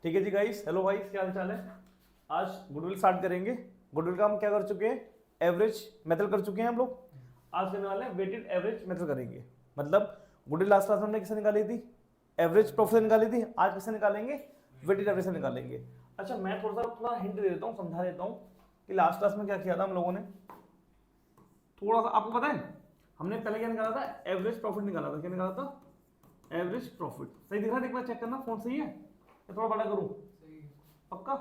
ठीक है जी guys, hello guys, क्या हाल चाल है। आज गुडविल स्टार्ट करेंगे। गुडविल का हम क्या कर चुके हैं, एवरेज मेथड कर चुके हैं हम लोग। आज करने वाले हैं वेटेड एवरेज मेथड करेंगे। मतलब गुडविल लास्ट क्लास में हमने किसे निकाली थी, एवरेज प्रॉफिट निकाली थी। आज किसे निकालेंगे, वेटेड एवरेज से निकालेंगे। अच्छा, मैं थोड़ा हिंट दे देता हूँ, समझा देता हूँ कि लास्ट क्लास में क्या किया था हम लोगों ने। थोड़ा सा आपको पता है, हमने पहले क्या निकाला था, एवरेज प्रॉफिट निकाला था। क्या निकाला था, एवरेज प्रॉफिट। सही दिख रहा है, एक बार चेक करना फोन सही है या थोड़ा बड़ा करूं। पक्का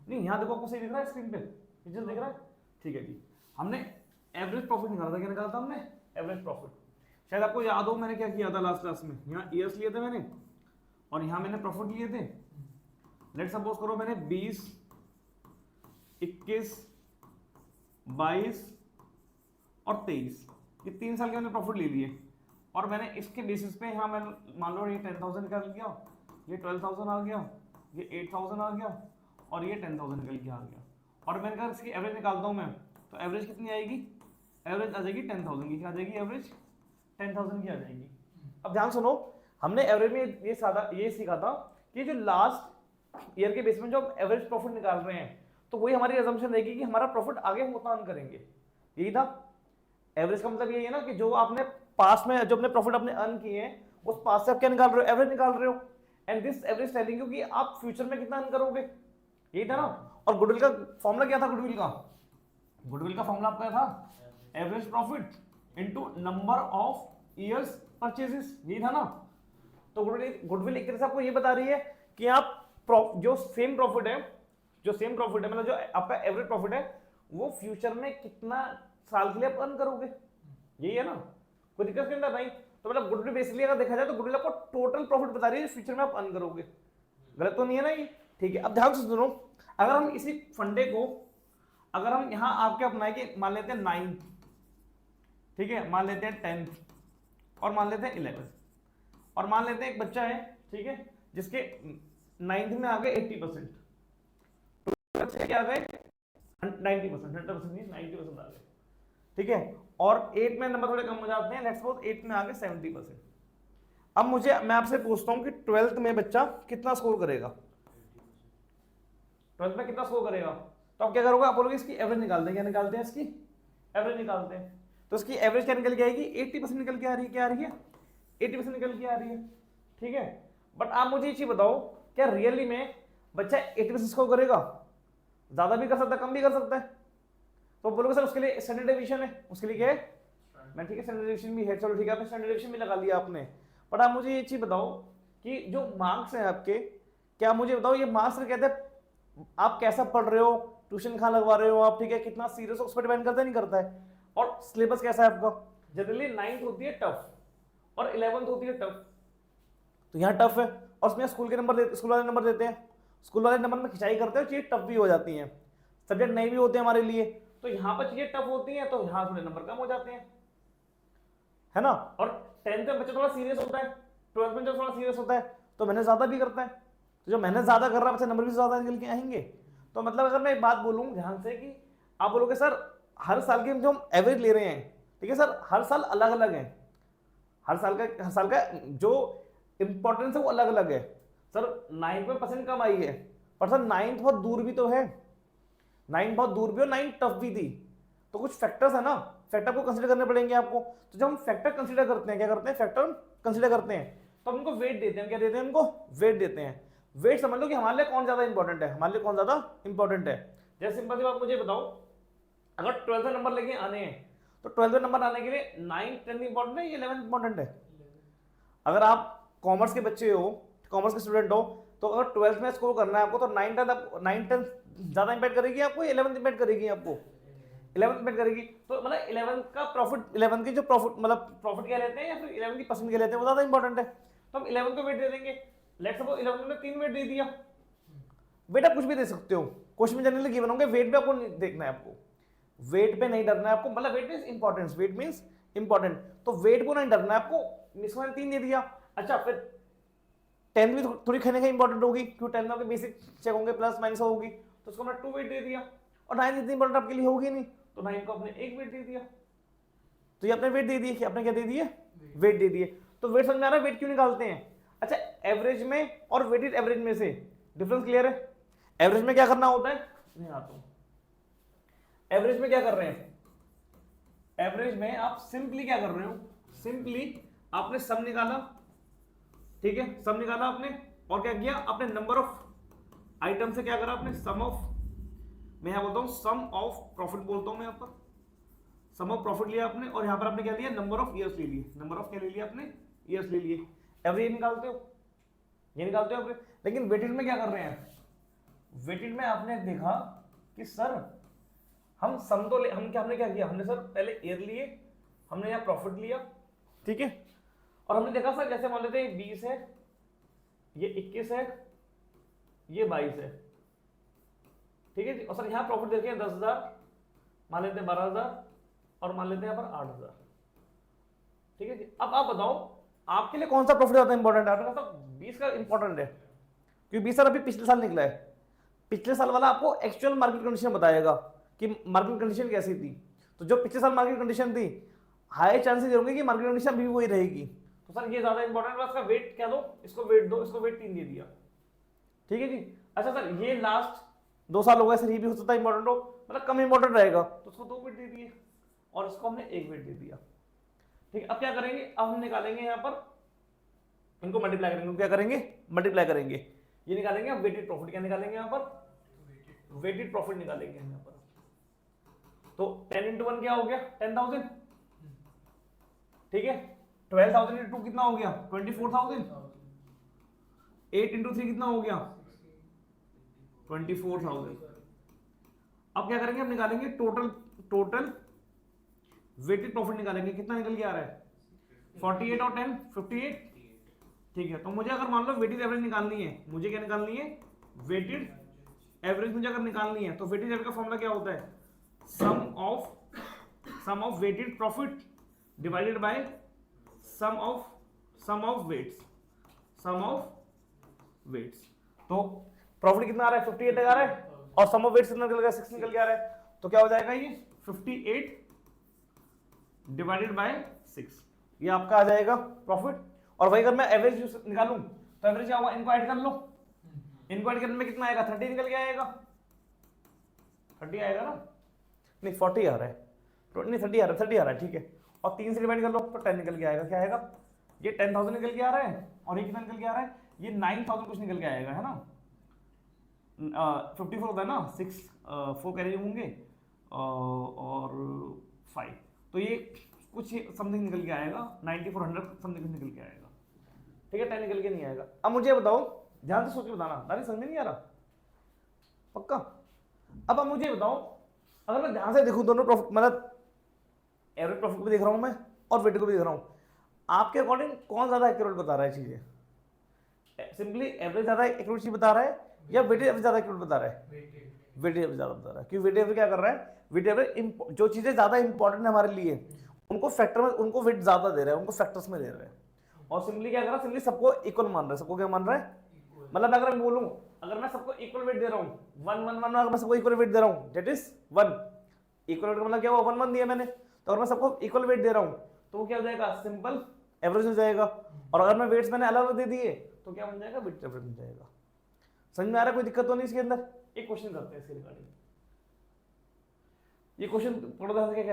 नहीं, यहाँ देखो आपको सही दिख रहा है स्क्रीन पे, पिक्चर दिख रहा है। ठीक है जी, हमने एवरेज प्रॉफिट निकाला था। क्या निकाला था हमने, एवरेज प्रॉफिट। शायद आपको याद हो मैंने क्या किया था लास्ट क्लास में। यहाँ ईयर्स लिए थे मैंने और यहाँ मैंने प्रॉफिट लिए थे। लेट सपोज करो मैंने 20, 21, 22 और 23 ये 3 साल के मैंने प्रॉफिट ले लिए। और मैंने इसके बेसिस पे यहाँ मैंने मान लो ये 10,000 निकाल लिया, ये 12,000 आ गया, ये 8,000 आ गया और ये 10,000 निकल के आ गया। और मैंने कहा इसकी एवरेज निकालता हूँ मैं, तो एवरेज कितनी आएगी, एवरेज आ जाएगी 10,000 की। क्या आ जाएगी, एवरेज 10,000 की आ जाएगी। अब ध्यान सुनो, हमने एवरेज में ये सीखा था कि जो लास्ट ईयर के बेस में जो हम एवरेज प्रॉफिट निकाल रहे हैं, तो वही हमारी असम्पशन रहेगी कि हमारा प्रॉफिट आगे हम उतना अर्न करेंगे। यही था एवरेज का मतलब। यही है ना कि जो आपने पास्ट में जो अपने प्रॉफिट अपने अर्न किए हैं, उस पास्ट से आप क्या निकाल रहे हो, एवरेज निकाल रहे हो। And this average telling you कि आप फ्यूचर में कितना अर्न करोगे। यही था ना। और गुडविल का फॉर्मूला क्या था, गुडविल का फॉर्मूला आपका था average profit into number of years purchases. यही था ना। तो गुडविल एक तरह से आपको ये बता रही है कि आप जो सेम प्रॉफिट है मतलब जो आपका एवरेज प्रॉफिट है, वो फ्यूचर में कितना साल के लिए आप अर्न करोगे। यही है ना, कोई दिक्कत नहीं था भाई। तो मतलब गुडविल बेसिकली अगर देखा जाए तो गुडविल आपको टोटल प्रॉफिट बता रही है फ्यूचर में आप अर्न करोगे। गलत तो नहीं है ना ये। ठीक है, अब ध्यान से सुनो, अगर हम इसी फंडे को अगर हम यहां आपके अपनाए कि मान लेते हैं 9th, ठीक है, मान लेते हैं 10th और मान लेते हैं 11th और मान लेते हैं एक बच्चा है, ठीक है, जिसके 9th में आ गए 80%, क्या आ गए 90%, 100% नहीं 90% आ गए, ठीक है। और 8 में नंबर थोड़े कम हो जाते हैं, लेट्स सपोज 8 में आ गए 70%। अब मैं आपसे पूछता हूं कि 12th में बच्चा कितना स्कोर करेगा, 12th में कितना स्कोर करेगा। तो आप क्या करोगे, आप बोलोगे इसकी एवरेज निकालते हैं। क्या निकालते हैं, इसकी एवरेज निकालते हैं। तो इसकी एवरेज क्या निकल के आएगी, 80% निकल के आ रही है। क्या आ रही है, 80% निकल के आ रही है, ठीक है। बट आप मुझे ये चीज बताओ, क्या रियली में बच्चा 80% स्कोर करेगा, ज्यादा भी कर सकता है, कम भी कर सकता है। तो बोलोगे सर उसके लिए स्टैंडर्ड डेविएशन है, उसके लिए क्या है, मैं ठीक है स्टैंडर्ड डेविएशन भी है, चलो ठीक है, आपने स्टैंडर्ड डेविएशन भी लगा लिया आपने। बट आप मुझे ये चीज बताओ कि जो मार्क्स हैं आपके, क्या मुझे बताओ ये मार्क्स कहते हैं आप कैसा पढ़ रहे हो, ट्यूशन कहाँ लगवा रहे हो आप, ठीक है, कितना सीरियस उस पर डिपेंड करता नहीं करता है। और सिलेबस कैसा है आपका, जनरली 9th होती है टफ और 11th होती है टफ। तो यहाँ टफ है और उसमें स्कूल वाले नंबर देते हैं, स्कूल वाले नंबर में खिंचाई करते हैं, चीजें टफ भी हो जाती हैं, सब्जेक्ट नहीं भी होते हैं हमारे लिए। तो यहाँ पर चीजें टफ होती हैं, तो यहाँ थोड़े नंबर कम हो जाते हैं, है ना। और 10th में बच्चा थोड़ा सीरियस होता है, 12th में जो थोड़ा सीरियस होता है तो मेहनत ज्यादा भी करता है। तो जो मेहनत ज्यादा कर रहा है बच्चा, नंबर भी ज्यादा निकल के आएंगे। तो मतलब अगर मैं एक बात बोलूँ ध्यान से कि आप बोलोगे सर हर साल की जो हम एवरेज ले रहे हैं, ठीक है सर, हर साल अलग अलग है, हर साल का जो इंपॉर्टेंस है वो अलग अलग है। सर 9th में परसेंट कम आई है, पर सर 9th बहुत दूर भी तो है, 9th बहुत दूर भी और 9th टफ भी थी। तो कुछ फैक्टर्स है ना, फैक्टर को कंसीडर करने पड़ेंगे आपको। तो जब हम फैक्टर कंसीडर करते हैं, क्या करते हैं, फैक्टर कंसीडर करते हैं, तो हम उनको वेट देते हैं। क्या देते हैं उनको, वेट देते हैं। वेट समझ लो कि हमारे लिए कौन ज्यादा इंपॉर्टेंट है, हमारे लिए कौन ज्यादा इंपॉर्टेंट है। जैसे सिंपल सी बात मुझे बताओ, अगर 12th में नंबर लेके आने हैं तो 12th में नंबर आने के लिए 9th 10th इंपॉर्टेंट है या 11th इंपॉर्टेंट है। अगर आप कॉमर्स के बच्चे हो, कॉमर्स के स्टूडेंट हो, तो अगर 12th में स्कोर करना है आपको, तो 9th 10th ज्यादा इंपैक्ट करेगी आपको, 11th इंपैक्ट करेगी आपको, 11th इंपैक्ट करेंगी। तो मतलब 11th का प्रॉफिट, 11th की जो प्रॉफिट मतलब प्रॉफिट क्या लेते हैं या फिर 11th की परसेंट क्या लेते हैं, वो ज्यादा इंपॉर्टेंट है। तो हम 11th को वेट दे देंगे। लेट्स सपोज 11th में 3 वेट दे दिया। वेट आप कुछ भी दे सकते हो, क्वेश्चन में जनरली गिवन होंगे, वेट पे आपको देखना है, आपको वेट पे नहीं डरना है आपको। मतलब weight means importance, weight means important, तो वेट को नहीं डरना है आपको। इसको मैंने 3 दे दिया। अच्छा, फिर 10th भी थोड़ी खाने का इंपॉर्टेंट होगी, क्योंकि 10th में बेसिक चेक होंगे, प्लस माइनस होगी, तो उसको मैंने 2 वेट दे दिया। और 9th इतनी इंपॉर्टेंट आपके लिए होगी नहीं, तो 9th को आपने 1 वेट दे दिया। तो ये आपने वेट दे दिए, कि आपने क्या दे दिए, वेट दे दिए। तो वेट समझ में आ रहा है, वेट क्यों निकालते हैं। अच्छा, एवरेज में और वेटेड एवरेज में से डिफरेंस क्लियर है? एवरेज में क्या करना होता है, नहीं आता हूं, एवरेज में क्या कर रहे हैं, एवरेज में आप सिंपली क्या कर रहे हो, सिंपली आपने सम निकाला, ठीक है, सम निकाला आपने, और क्या किया आपने, नंबर ऑफ आइटम से क्या करा आपने, सम ऑफ, मैं यहां बोलता हूं सम ऑफ प्रॉफिट बोलता हूं मैं, यहाँ पर सम ऑफ प्रॉफिट लिया आपने, और यहां पर आपने क्या लिया, नंबर ऑफ ईयर्स ले लिए, नंबर ऑफ क्या ले लिया आपने, ईयर्स ले लिए। एवरेज निकालते हो, ये निकालते हो एवरेज। लेकिन वेटेड में क्या कर रहे हैं, वेटेड में आपने देखा कि सर हम सम तो हम क्या, हमने क्या किया, हमने सर पहले ईयर लिए, हमने यहाँ प्रॉफिट लिया, ठीक है, और हमने देखा सर जैसे मान लेते हैं 20 है, ये 21 है, ये 22 है, ठीक है जी, और सर यहाँ प्रॉफिट देखे 10,000, मान लेते हैं 12,000, और मान लेते हैं यहाँ पर 8,000, ठीक है जी। अब आप बताओ आपके लिए कौन सा प्रॉफिट ज्यादा इंपॉर्टेंट है, आपने कहा 20 का इंपॉर्टेंट है, क्योंकि 20 सर अभी पिछले साल निकला है, पिछले साल वाला आपको एक्चुअल मार्केट कंडीशन बताएगा कि मार्केट कंडीशन कैसी थी, तो जो पिछले साल मार्केट कंडीशन थी हाई चांसेस होंगे कि मार्केट कंडीशन भी वही रहेगी, तो सर ये ज्यादा इंपॉर्टेंट है, इसका वेट क्या दो, इसको वेट दो, इसको वेट 3 दे दिया, ठीक है जी। अच्छा सर ये लास्ट 2 साल हो गए सर, ये भी हो सकता है इंपॉर्टेंट हो, मतलब कम इंपॉर्टेंट रहेगा, तो उसको 2 वेट दे दिए, और इसको हमने 1 वेट दे दिया, ठीक है। अब क्या करेंगे, अब हम निकालेंगे यहाँ पर, इनको मल्टीप्लाई करेंगे, क्या करेंगे, मल्टीप्लाई करेंगे, ये निकालेंगे, अब वेटेड प्रॉफिट क्या निकालेंगे यहाँ पर, वेटेड प्रॉफिट निकालेंगे यहाँ पर, तो 10 into 1 क्या हो गया, 10,000, ठीक है, 12,000 into 2 कितना हो गया, 24,000, 8 into 3 कितना हो गया, 24,000। अब क्या करेंगे, हम निकालेंगे टोटल वेटेड प्रॉफिट निकालेंगे, कितना निकल के आ रहा है, 48 और 10 58, ठीक है। तो मुझे अगर मान लो वेटेड एवरेज निकालनी है, मुझे क्या निकालनी है, वेटेड एवरेज मुझे अगर निकालनी है, तो वेटेड एवरेज का फॉर्मूला क्या होता है, sum of weighted profit divided by sum of weights, तो प्रॉफिट कितना आ रहा है, 58 आ रहा है, और सम ऑफ वेट्स कितना निकल गया, 6 निकल के आ रहा है, तो क्या हो जाएगा ये 58 डिवाइडेड बाय 6, ये आपका आ जाएगा प्रॉफिट। और वही अगर मैं एवरेज निकालूं तो एवरेज क्या होगा, इनको ऐड कर लो, इनको ऐड करने में कितना आएगा, 30 निकल के आएगा, 30 आएगा ना, नहीं 40 आ रहा है, नहीं 30 आ रहा है, ठीक है, और 3 से डिवाइड कर लो तो 10 निकल के आएगा, क्या आएगा, ये 10,000 निकल के आ रहा है, और ये कितना निकल के आ रहा है, ये 9,000 कुछ निकल के आएगा, है ना, 54 होता है ना, 6 4 कैरी होंगे और 5, तो ये कुछ समथिंग निकल के आएगा, 9400 समथिंग निकल के आएगा, ठीक है, 10 निकल के नहीं आएगा। अब मुझे बताओ, ध्यान से सोच के बताना, दानी समझ में नहीं आ रहा पक्का। अब मुझे बताओ, अगर मैं ध्यान से देखूं दोनों प्रॉफिट, मतलब एवरेज प्रॉफिट भी देख रहा हूं मैं और वेटेड को भी देख रहा हूं, आपके अकॉर्डिंग कौन ज्यादा एक्यूरेट बता रहा है चीजें, सिंपली एवरेज ज्यादा एक्यूरेट चीज बता रहा है या वेटेड एवरेज ज्यादा एक्यूरेट बता रहा है, वेटेड एवरेज ज्यादा बता रहा है, क्योंकि वेटेड एवरेज क्या कर रहा है, वेटेड एवरेज जो चीजें ज्यादा इंपॉर्टेंट है हमारे लिए उनको फैक्टर में, उनको वेट ज्यादा दे रहा है, उनको फैक्टर्स में दे रहा है, और सिंपली क्या कर रहा है, सिंपली सबको इक्वल मान रहा है, सबको क्या मान रहा है, मतलब अगर मैं बोलूं, अगर मैं सबको इक्वल वेट दे रहा हूं, 1 1 1, अगर मैं सबको इक्वल वेट दे रहा हूं, दैट इज 1 इक्वल वेट का मतलब क्या हुआ, 1 1 दिया मैंने, तो अगर मैं सबको इक्वल वेट दे रहा हूं तो वो क्या हो जाएगा, सिंपल एवरेज हो जाएगा, और अगर मैं वेट्स मैंने अलग अलग दे दिए तो क्या बन जाएगा, वेटेड एवरेज बन जाएगा। समझ में आ रहा है, कोई दिक्कत तो नहीं इसके अंदर। एक क्वेश्चन करते हैं इसके रिगार्डिंग, ये क्वेश्चन थोड़ा सा क्या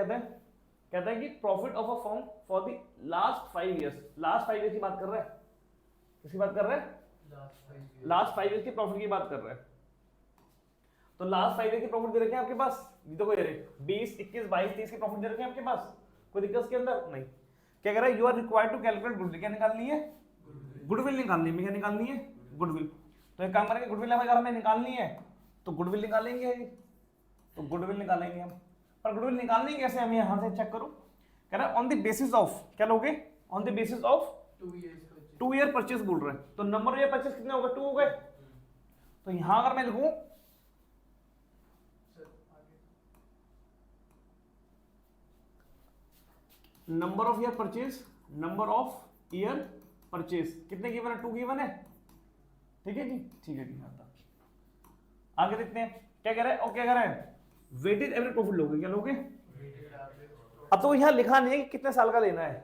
कहता है कि profit of a firm for the last 5 years, last 5 years की बात कर रहा है, किसकी बात कर रहा है, लास्ट 5 ईयर्स की प्रॉफिट की बात कर रहा है, तो लास्ट 5 ईयर की प्रॉफिट दे रखे हैं आपके पास, ये तो कोई 20 21 22 30 की प्रॉफिट दे रखे हैं आपके पास, कोई दिक्कत इसके अंदर नहीं। क्या कह रहा है, you are required to calculate goodwill, क्या निकालनी है, गुडविल निकालनी है, क्या निकालनी है, गुडविल। तो एक काम करेंगे, गुडविल अगर हमें निकालनी है तो गुडविल निकालेंगे, तो गुडविल निकालेंगे हम, पर गुडविल निकालनी कैसे, हम यहां से चेक करो, कह रहा है ऑन द बेसिस ऑफ, क्या लोगे, on the basis of 2 year purchase बोल रहे हैं, तो नंबर ऑफ ईयर परचेस कितने हो गए, 2 हो गए, तो यहां अगर मैं लिखूं number of year purchase, number of year purchase कितने गिवन है, 2 गिवन है, ठीक है जी, ठीक है जी। आगे देखते हैं क्या कह रहा है, और क्या कह रहा है, वेटेड एवरेज प्रॉफिट लोगे, क्या लोगे, अब तो यहाँ लिखा नहीं है कि कितने साल का लेना है,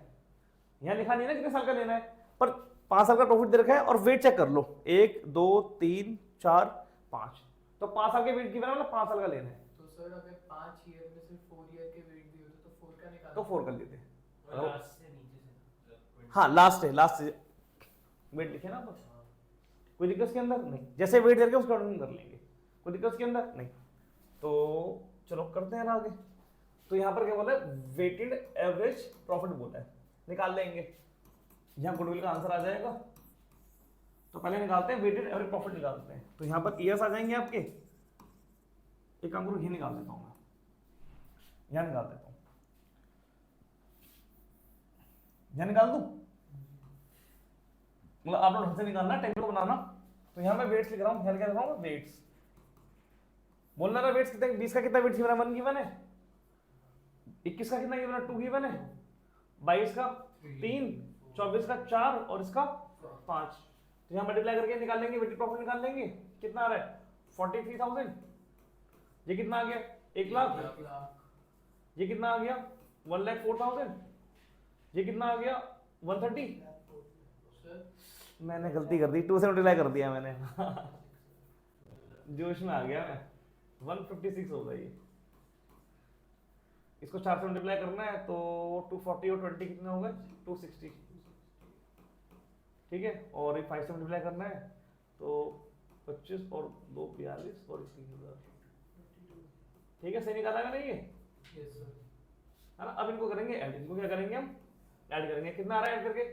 यहाँ लिखा नहीं है ना कितने साल का लेना है, पर 5 साल का प्रॉफिट दे रखा है, और वेट चेक कर लो, 1 2 3 4 5, तो 5 साल के वेट गिवन है, मतलब 5 साल का लेना है। तो सर अगर 5 ईयर में से 4 ईयर के वेट दिए होते तो 4 का निकाल, तो 4 कर लेते हैं। लास्ट से नीचे से हाँ लास्ट से वेट लिखे ना आप, कोई दिक्कत इसके अंदर नहीं, जैसे वेट करके उसके अकॉर्डिंग कर लेंगे, कोई दिक्कत इसके अंदर नहीं। तो चलो करते हैं ना आगे। तो यहाँ पर क्या बोला है, वेटेड एवरेज प्रॉफिट बोला है, निकाल लेंगे। यहाँ गुडविल का आंसर आ जाएगा, तो पहले निकालते हैं वेटेड एवरेज प्रॉफिट निकालते हैं। तो यहाँ पर ईयर्स आ जाएंगे आपके, एक काम करो ये निकाल देता हूँ मैं, यहाँ निकाल देता हूँ, यहाँ निकाल दूँ, मतलब आप लोग ढंग से निकालना, टेबल बनाना। तो यहाँ मैं वेट्स लिख रहा हूँ, यहाँ क्या लिख रहा हूँ वेट्स, बोलना ना वेट्स कितने, 20 का कितना वेट गिवन है, 1 गिवन है, 21 का कितना गिवन है, 2 गिवन है, 22 का 3, 24 का 4 और इसका 5। तो यहाँ मल्टीप्लाई करके निकाल लेंगे, वेटेड प्रॉफिट निकाल लेंगे, कितना आ रहा है 43,000। ये कितना आ गया 1 लाख, ये कितना आ गया 1,04,000, ये कितना आ गया 130। मैंने गलती कर दी, 2 से मल्टीप्लाई कर दिया मैंने जोश में आ गया मैं, 156 होगा ये। इसको 4 से मल्टीप्लाई करना है तो 240 और 20 कितने हो गए 260, ठीक है। और ये 5 से मल्टीप्लाई करना है तो 25 और 2 42 और 30,000, ठीक है। सही निकाला है मैंने ये, यस सर। है ना। अब इनको करेंगे ऐड, इनको क्या करेंगे हम ऐड करेंगे, कितना आ रहा है ऐड करके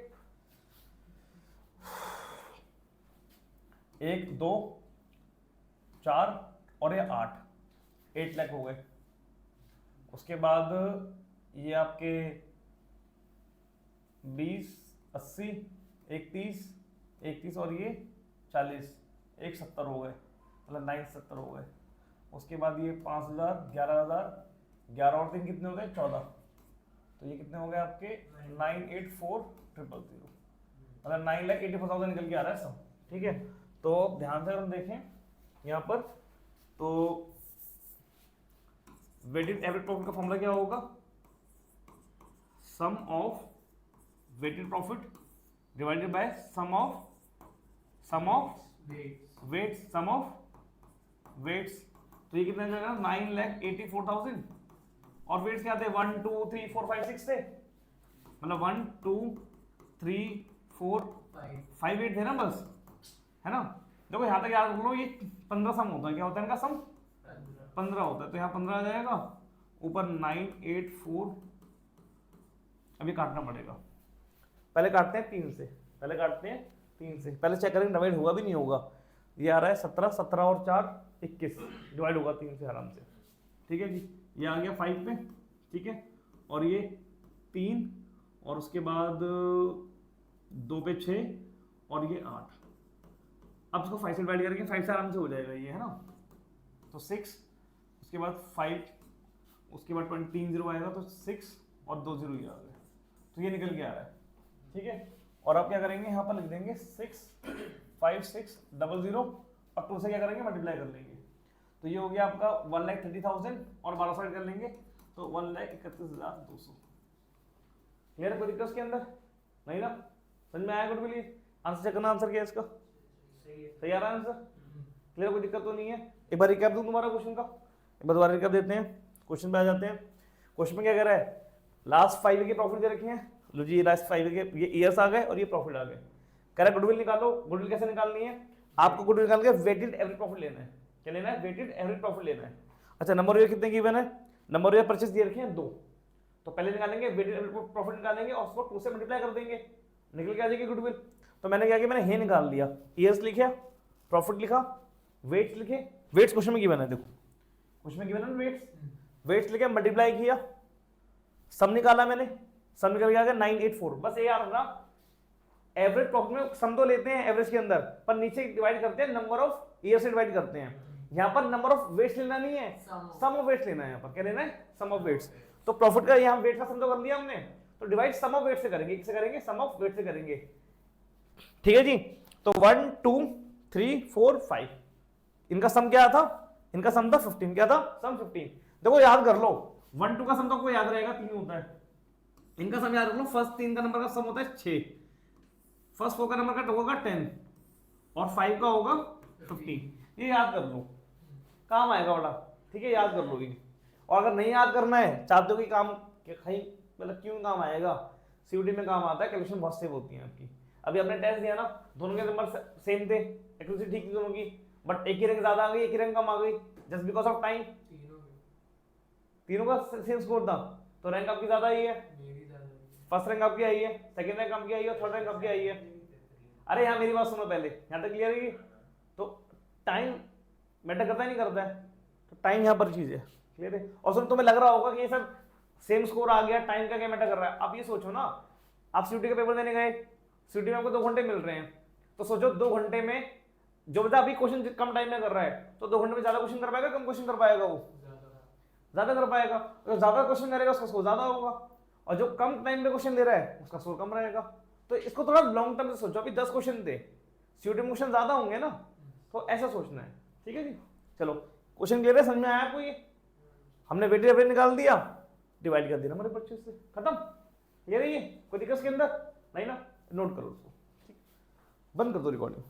1 2 4 और ये 8 लाख हो गए। उसके बाद ये आपके 20 80 31 और ये 40 170 हो गए, मतलब 970 हो गए। उसके बाद ये 5,000 11,000 11 और 3 कितने हो गए 14, तो ये कितने हो गए आपके 984,000, मतलब 9,84,000 निकल के आ रहा है सब, ठीक है। तो ध्यान से हम देखें यहाँ पर, तो वेटेड एवरेज प्रॉफिट का फॉर्मूला क्या होगा, sum of weighted profit divided by sum of weights, sum of weights. तो ये कितना जाएगा 9,84,000 और वेट्स क्या थे 1 2 3 4 5 6 थे, मतलब 1 2 3 4 5 वेट थे ना बस, है ना। देखो यहाँ तक याद रख लो, ये 15 सम होता है, क्या होता है इनका सम 15 होता है, तो यहाँ 15 आ जाएगा, ऊपर 984। अभी काटना पड़ेगा, पहले काटते हैं 3 से, पहले काटते हैं 3 से, पहले चेक करेंगे डिवाइड हुआ भी नहीं होगा। ये आ रहा है 17 17 और 4 21, डिवाइड होगा 3 से आराम से, ठीक है जी। ये आ गया 5 पे, ठीक है, और ये 3 और उसके बाद 2 पे 6 और ये 8। अब इसको 5 से डिवाइड करेंगे, 5 से आराम से हो जाएगा ये, है ना। तो 6, उसके बाद 5, उसके बाद 3 0 आएगा तो 6 और 2 0 ये आ गए, तो ये निकल के आ रहा है, ठीक है। और अब क्या करेंगे, यहाँ पर लिख देंगे 6 5 6 00 और 2 से क्या करेंगे मल्टीप्लाई कर लेंगे, तो ये हो गया आपका 1,30,000 और 12 से कर लेंगे तो 1,31,200। क्लियर है, कोई दिक्कत इसके अंदर नहीं ना, समझ में आया गुड के लिए। आंसर चेक करना, आंसर क्या है इसका, सही आ रहा है आंसर, क्लियर, कोई दिक्कत तो नहीं है। एक बार रिकैप दूं तुम्हारा क्वेश्चन का, एक बार दोबारा रिकैप देते हैं, क्वेश्चन पे आ जाते हैं। क्वेश्चन में क्या कह रहा है, लास्ट 5 के प्रॉफिट दे रखे हैं, लो जी लास्ट 5 के ये ईयर्स आ गए और ये प्रॉफिट आ गए। कह रहा है गुडविल निकालो, गुडविल कैसे निकालनी है, आपको गुडविल निकाल के वेटेड एवरेज प्रॉफिट लेना है, क्या लेना है वेटेड एवरेज प्रॉफिट लेना है। अच्छा नंबर ईयर कितने गिवन है, नंबर ईयर परचेस दे रखे हैं 2, तो पहले निकालेंगे वेटेड एवरेज प्रॉफिट निकालेंगे और उसको 2 से मल्टीप्लाई कर देंगे, निकल के आ जाएगी गुडविल। तो मैंने क्या किया, मैंने हे निकाल लिया, ईयर्स लिखा, प्रॉफिट लिखा, वेट्स लिखे, वेट्स क्वेश्चन में गिवन है, देखो क्वेश्चन में गिवन है वेट्स, वेट्स लिखे मल्टीप्लाई किया, सम निकाला मैंने, सम निकल गया 984। बस ये याद रखना, एवरेज प्रॉफिट में सम तो लेते हैं एवरेज के अंदर, पर नीचे डिवाइड करते हैं नंबर ऑफ ईयर से डिवाइड करते हैं। यहाँ पर नंबर ऑफ वेट्स लेना नहीं है, सम ऑफ वेट्स लेना है। यहाँ पर क्या लेना है, सम ऑफ वेट्स। तो प्रॉफिट का यहाँ वेट का सम तो कर लिया हमने, तो डिवाइड सम ऑफ वेट से करेंगे, किससे करेंगे, सम ऑफ वेट से करेंगे, ठीक है जी। तो 1 2 3 4 5 इनका सम क्या था, इनका सम था 15, क्या था सम 15। देखो याद कर लो, 1 2 का सम तो आपको याद रहेगा 3 होता है, इनका सम याद रख लो, फर्स्ट 3 का नंबर का सम होता है 6, फर्स्ट 4 का नंबर का होगा 10 और 5 का होगा 15। ये याद कर लो, काम आएगा बड़ा, ठीक है, याद कर लो ये। और अगर नहीं याद करना है, चाहते हो कि काम कहीं मतलब क्यों काम आएगा, सीयूटी में काम आता है, कैलकुलेशन बहुत सेव होती है आपकी। अभी आपने टेस्ट दिया ना, दोनों के नंबर सेम थे, एक्यूरेसी ठीक थी दोनों की, बट एक ही रैंक ज्यादा आ गई, एक ही रैंक कम आ गई, जस्ट बिकॉज ऑफ टाइम। तीनों का सेम स्कोर था, तो रैंक आपकी ज्यादा आई है, मेरी ज्यादा है। फर्स्ट रैंक आपकी आई है, सेकंड रैंक आपकी आई है, थर्ड रैंक आपकी आई है। अरे यहाँ मेरी बात सुनो पहले, यहाँ तक क्लियर है? तो टाइम मैटर करता है नहीं करता है, तो टाइम यहाँ पर चीज है, क्लियर है? और सुन, तुम्हें लग रहा होगा कि ये सब सेम स्कोर आ गया, टाइम का क्या मैटर कर रहा है। आप ये सोचो ना, आप सीयूटी का पेपर देने गए, सीयूटी में आपको 2 घंटे मिल रहे हैं, तो सोचो 2 घंटे में जो बता अभी क्वेश्चन कम टाइम में कर रहा है, तो 2 घंटे में ज्यादा क्वेश्चन कर पाएगा, कम क्वेश्चन कर पाएगा? वो ज्यादा कर पाएगा। तो ज्यादा क्वेश्चन करेगा उसका स्कोर ज्यादा होगा, और जो कम टाइम में क्वेश्चन दे रहा है उसका स्कोर कम रहेगा। तो इसको थोड़ा लॉन्ग टर्म से सोचो। अभी 10 क्वेश्चन थे, सीयूटी में क्वेश्चन ज्यादा होंगे ना, तो ऐसा सोचना है, ठीक है जी। चलो, क्वेश्चन क्लियर है, समझ में आया आपको? ये हमने वेटेज एवरेज निकाल दिया, डिवाइड कर दिया हमारे 25 से, खत्म। क्लियर है? ये कोई दिक्कत इसके अंदर नहीं ना? नोट करो उसको, ठीक, बंद कर दो रिकॉर्डिंग।